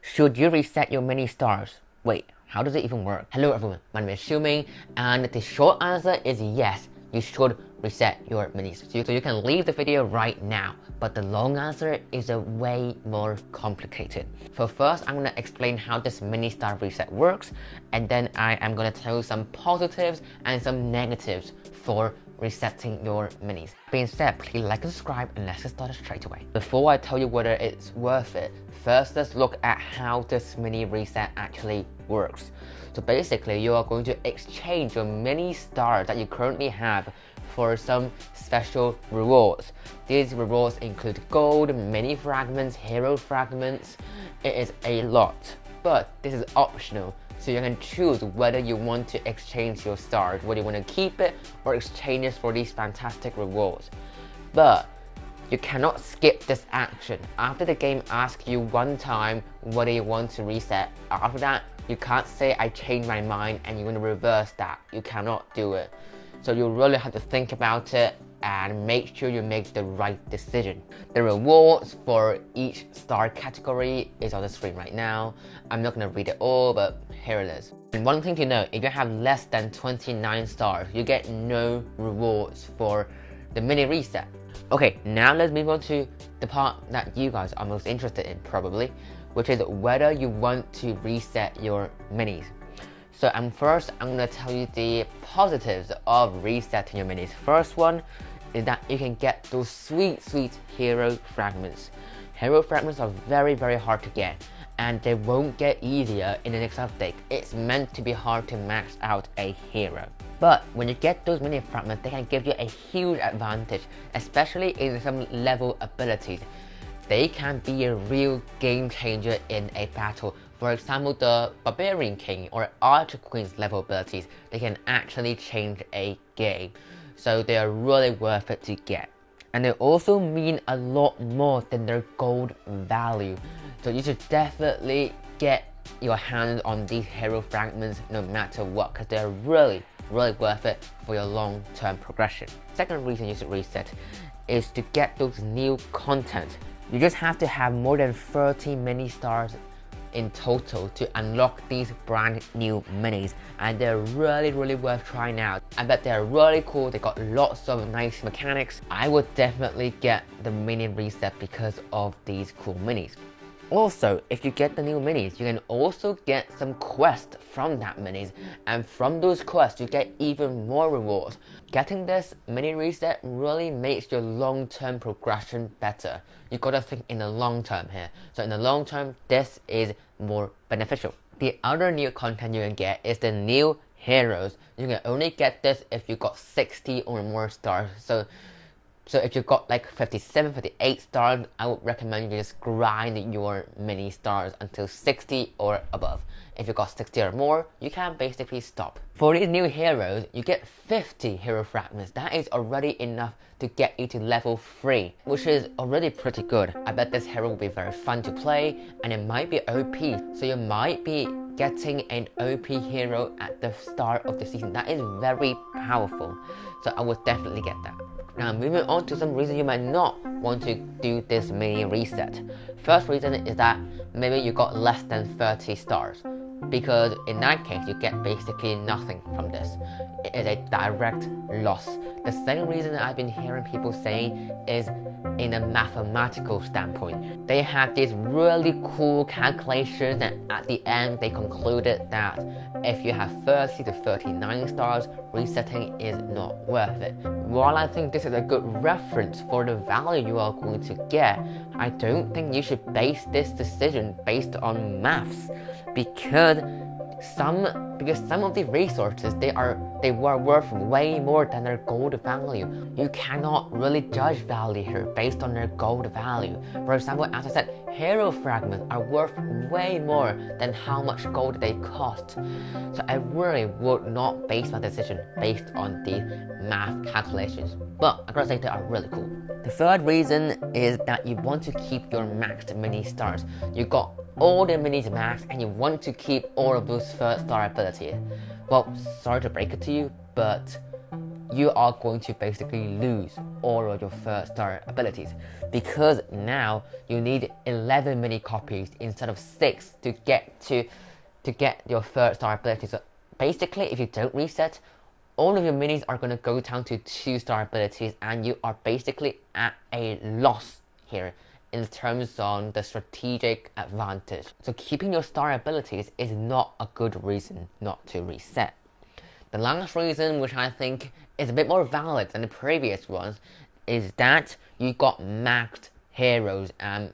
Should you reset your mini stars? Wait, how does it even work? Hello everyone, my name is Xiuming, and the short answer is yes, you should reset your minis. So you can leave the video right now, but the long answer is way more complicated. So first, I'm going to explain how this mini star reset works, and then I am going to tell you some positives and some negatives for resetting your minis. Being said, please like and subscribe, and let's get started straight away. Before I tell you whether it's worth it, first let's look at how this mini reset actually works. So basically, you are going to exchange your mini stars that you currently have for some special rewards. These rewards include gold, mini fragments, hero fragments. It is a lot, but this is optional. So you can choose whether you want to exchange your stars, whether you want to keep it or exchange it for these fantastic rewards. But you cannot skip this action. After the game asks you one time whether you want to reset, after that, you can't say I changed my mind and you want to reverse that. You cannot do it. So you really have to think about it and make sure you make the right decision. The rewards for each star category is on the screen right now. I'm not going to read it all, but here it is. And one thing to know, if you have less than 29 stars, you get no rewards for the mini reset. Okay, now let's move on to the part that you guys are most interested in probably, which is whether you want to reset your minis. So first, I'm going to tell you the positives of resetting your minis. First one is that you can get those sweet hero fragments. Hero fragments are very hard to get, and they won't get easier in the next update. It's meant to be hard to max out a hero. But when you get those mini fragments, they can give you a huge advantage, especially in some level abilities. They can be a real game changer in a battle. For example, the Barbarian King or Archer Queen's level abilities, they can actually change a game. So they are really worth it to get. And they also mean a lot more than their gold value. So you should definitely get your hands on these hero fragments no matter what, because they're really worth it for your long-term progression. Second reason you should reset is to get those new content. You just have to have more than 30 mini stars in total to unlock these brand new minis, and they're really worth trying out. I bet they're really cool. They got lots of nice mechanics. I would definitely get the mini reset because of these cool minis. Also, if you get the new minis, you can also get some quests from that minis, and from those quests you get even more rewards. Getting this mini reset really makes your long-term progression better. You gotta think in the long term here. So in the long term, this is more beneficial. The other new content you can get is the new heroes. You can only get this if you got 60 or more stars. So if you got like 57, 58 stars, I would recommend you just grind your mini stars until 60 or above. If you got 60 or more, you can basically stop. For these new heroes, you get 50 hero fragments. That is already enough to get you to level 3, which is already pretty good. I bet this hero will be very fun to play, and it might be OP. So you might be getting an OP hero at the start of the season. That is very powerful. So I would definitely get that. Now moving on to some reason you might not want to do this mini reset. First reason is that maybe you got less than 30 stars, because in that case you get basically nothing from this. It is a direct loss. The second reason that I've been hearing people saying is in a mathematical standpoint. They have these really cool calculations, and at the end they concluded that if you have 30 to 39 stars, resetting is not worth it. While I think this is a good reference for the value you are going to get, I don't think you should base this decision based on maths, because some of the resources they were worth way more than their gold value. You cannot really judge value here based on their gold value. For example, as I said, hero fragments are worth way more than how much gold they cost. So I really would not base my decision based on the math calculations. But I gotta say they are really cool. The third reason is that you want to keep your maxed mini stars. You got all the minis maxed and you want to keep all of those first star abilities. Well, sorry to break it to you, but you are going to basically lose all of your first star abilities, because now you need 11 mini copies instead of 6 to get your third star ability. So basically, if you don't reset, all of your minis are going to go down to 2-star abilities, and you are basically at a loss here in terms of the strategic advantage. So keeping your star abilities is not a good reason not to reset. The last reason, which I think is a bit more valid than the previous ones, is that you got maxed heroes, and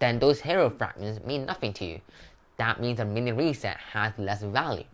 then those hero fragments mean nothing to you. That means a mini reset has less value.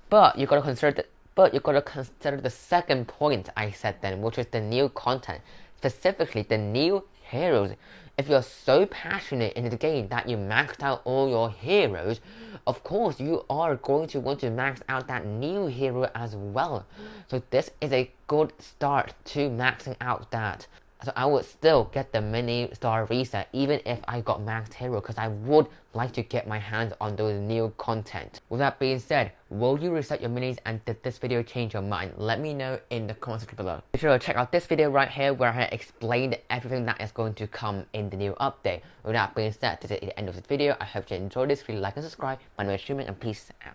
But you gotta consider the second point I said then, which is the new content, specifically the new heroes. If you're so passionate in the game that you maxed out all your heroes, of course you are going to want to max out that new hero as well. So this is a good start to maxing out that. So I would still get the mini star reset even if I got maxed hero, because I would like to get my hands on those new content. With that being said, will you reset your minis, and did this video change your mind? Let me know in the comment section below. Be sure to check out this video right here where I explained everything that is going to come in the new update. With that being said, this is the end of this video. I hope you enjoyed this. Please like and subscribe. My name is Shuming, and peace out.